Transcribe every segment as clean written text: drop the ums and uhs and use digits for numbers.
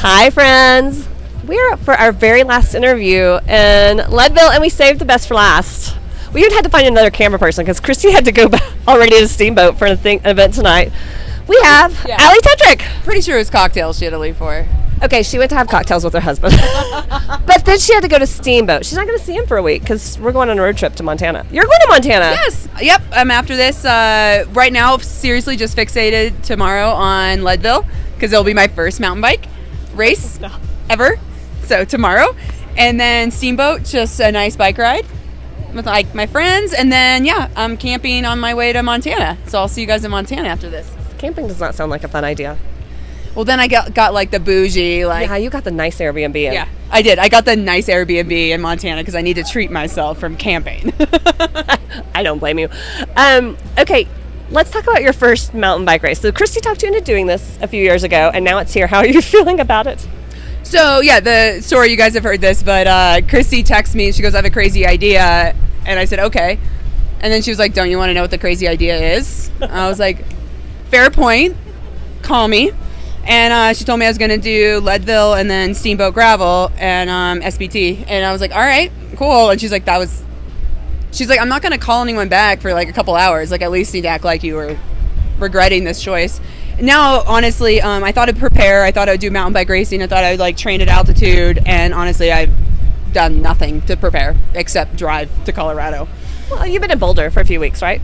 Hi, friends. We're up for our very last interview in Leadville, and we saved the best for last. We even had to find another camera person because Christy had to go back already to Steamboat for an event tonight. We have Alison Tetrick. Pretty sure it was cocktails she had to leave for. Okay, she went to have cocktails with her husband. But then she had to go to Steamboat. She's not going to see him for a week because we're going on a road trip to Montana. You're going to Montana? Yes. Yep. I'm after this. Right now, seriously, just fixated tomorrow on Leadville because it'll be my first mountain bike race ever. So tomorrow. And then Steamboat, just a nice bike ride with like my friends. And then, I'm camping on my way to Montana. So I'll see you guys in Montana after this. Camping does not sound like a fun idea. Well, then I got like the bougie, like... Yeah, you got the nice Airbnb in. Yeah, I did. I got the nice Airbnb in Montana because I need to treat myself from camping. I don't blame you. Okay, let's talk about your first mountain bike race. So Christy talked you into doing this a few years ago, and now it's here. How are you feeling about it? So, the story, you guys have heard this, but Christy texts me and she goes, I have a crazy idea. And I said, okay. And then she was like, don't you want to know what the crazy idea is? I was like, fair point. Call me. And she told me I was going to do Leadville and then Steamboat Gravel and SBT. And I was like, all right, cool. And she's like, I'm not going to call anyone back for like a couple hours. Like, at least need to act like you were regretting this choice. Now, honestly, I thought I'd prepare. I thought I would do mountain bike racing. I thought I would like train at altitude. And honestly, I've done nothing to prepare except drive to Colorado. Well, you've been in Boulder for a few weeks, right?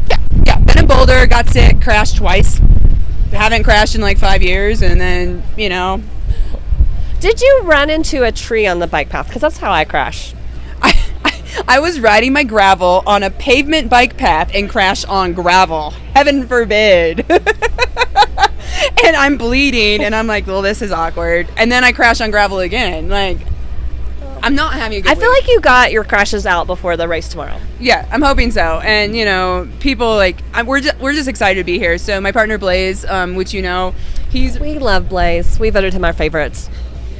Yeah. Been in Boulder, got sick, crashed twice. Haven't crashed in like 5 years, and then, Did you run into a tree on the bike path? Because that's how I crash. I was riding my gravel on a pavement bike path and crashed on gravel. Heaven forbid. And I'm bleeding, and I'm like, well, this is awkward. And then I crash on gravel again. Like, I'm not having a good I feel like you got your crashes out before the race tomorrow. Yeah, I'm hoping so. And, people like, we're just excited to be here. So my partner Blaze, which we love Blaze. We voted him our favorite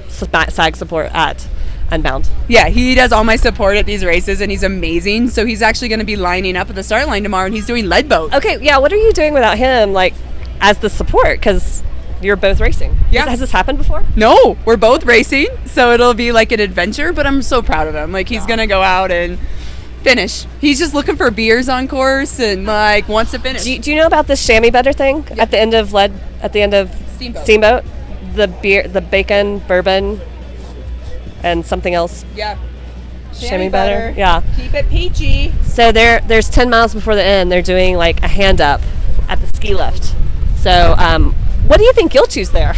SAG support at Unbound. Yeah, he does all my support at these races, and he's amazing. So he's actually going to be lining up at the start line tomorrow, and he's doing lead boat. Okay, yeah, what are you doing without him, like, as the support? Because you're both racing. Yeah. Has this happened before? No, we're both racing, so it'll be like an adventure, but I'm so proud of him. Like, he's going to go out and finish. He's just looking for beers on course and, like, wants to finish. Do you know about this chamois butter thing at the end of Steamboat? The beer, the bacon, bourbon, and something else. Yeah. Chamois butter. Yeah. Keep it peachy. So there's 10 miles before the end. They're doing like a hand up at the ski lift. So what do you think you'll choose there?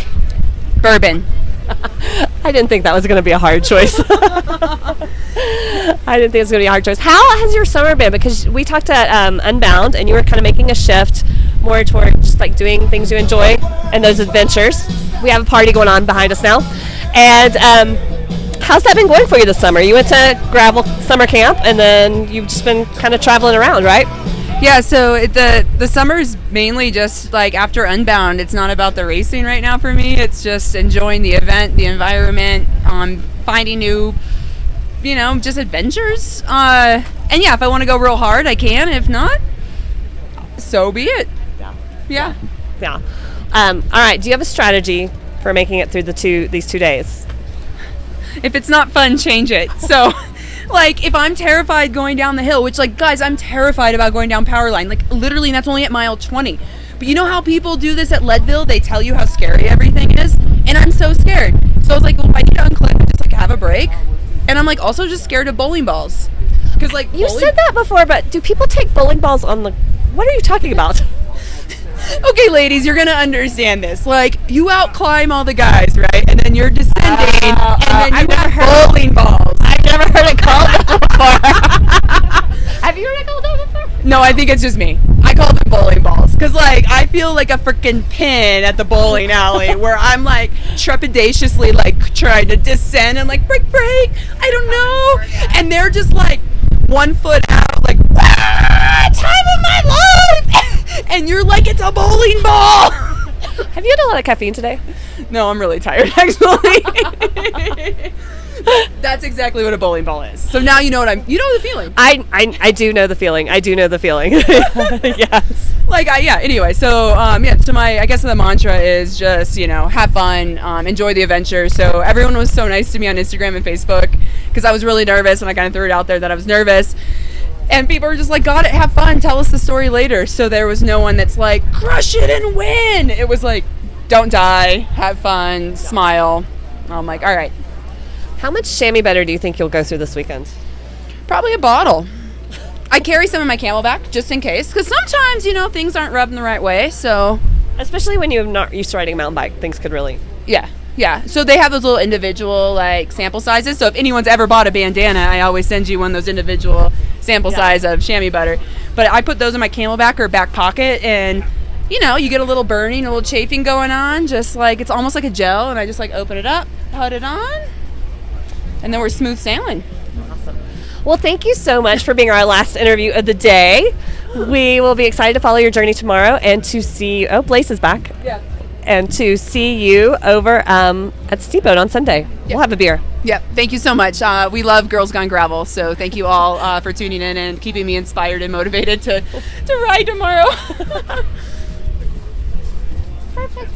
Bourbon. I didn't think that was going to be a hard choice. I didn't think it was going to be a hard choice. How has your summer been? Because we talked at Unbound, and you were kind of making a shift more toward just like doing things you enjoy and those adventures. We have a party going on behind us now. And how's that been going for you this summer? You went to Gravel Summer Camp, and then you've just been kind of traveling around, right? Yeah, so the summer's mainly just like after Unbound. It's not about the racing right now for me. It's just enjoying the event, the environment, finding new, just adventures. And yeah, if I want to go real hard, I can. If not, so be it. Yeah. All right. Do you have a strategy for making it through these 2 days? If it's not fun, change it. So. Like, if I'm terrified going down the hill, which, like, guys, I'm terrified about going down Powerline. Like, literally, that's only at mile 20. But you know how people do this at Leadville? They tell you how scary everything is. And I'm so scared. So I was like, well, I need to unclip and just, like, have a break. And I'm, like, also just scared of bowling balls. Because, like, you said that before, but do people take bowling balls on the... What are you talking about? Okay, ladies, you're going to understand this. Like, you out-climb all the guys, right? And then you're descending, and then you have bowling balls. I've never heard it called that before. Have you heard it called that before? No, I think it's just me. I call them bowling balls. Because, like, I feel like a freaking pin at the bowling alley where I'm, like, trepidatiously, like, trying to descend and, like, break, I don't know. And they're just, like, 1 foot out, like, time of my life. And you're like, it's a bowling ball. Have you had a lot of caffeine today? No, I'm really tired, actually. That's exactly what a bowling ball is. So now you know the feeling. I do know the feeling. Yes. Anyway, so I guess the mantra is just, have fun, enjoy the adventure. So everyone was so nice to me on Instagram and Facebook because I was really nervous, and I kind of threw it out there that I was nervous. And people were just like, got it, have fun, tell us the story later. So there was no one that's like, crush it and win. It was like, don't die, have fun, smile. I'm like, all right. How much chamois butter do you think you'll go through this weekend? Probably a bottle. I carry some in my Camelback just in case, because sometimes, things aren't rubbed in the right way, so. Especially when you're not used to riding a mountain bike, things could really. Yeah. So they have those little individual, sample sizes. So if anyone's ever bought a bandana, I always send you one of those individual sample size of chamois butter. But I put those in my Camelback or back pocket, and, you get a little burning, a little chafing going on, just like, it's almost like a gel, and I just, open it up, put it on, and then we're smooth sailing. Awesome. Well, thank you so much for being our last interview of the day. We will be excited to follow your journey tomorrow and to see Blaze is back. Yeah. And to see you over at Steamboat on Sunday. Yep. We'll have a beer. Yep. Thank you so much. We love Girls Gone Gravel, so thank you all for tuning in and keeping me inspired and motivated to ride tomorrow. Perfect.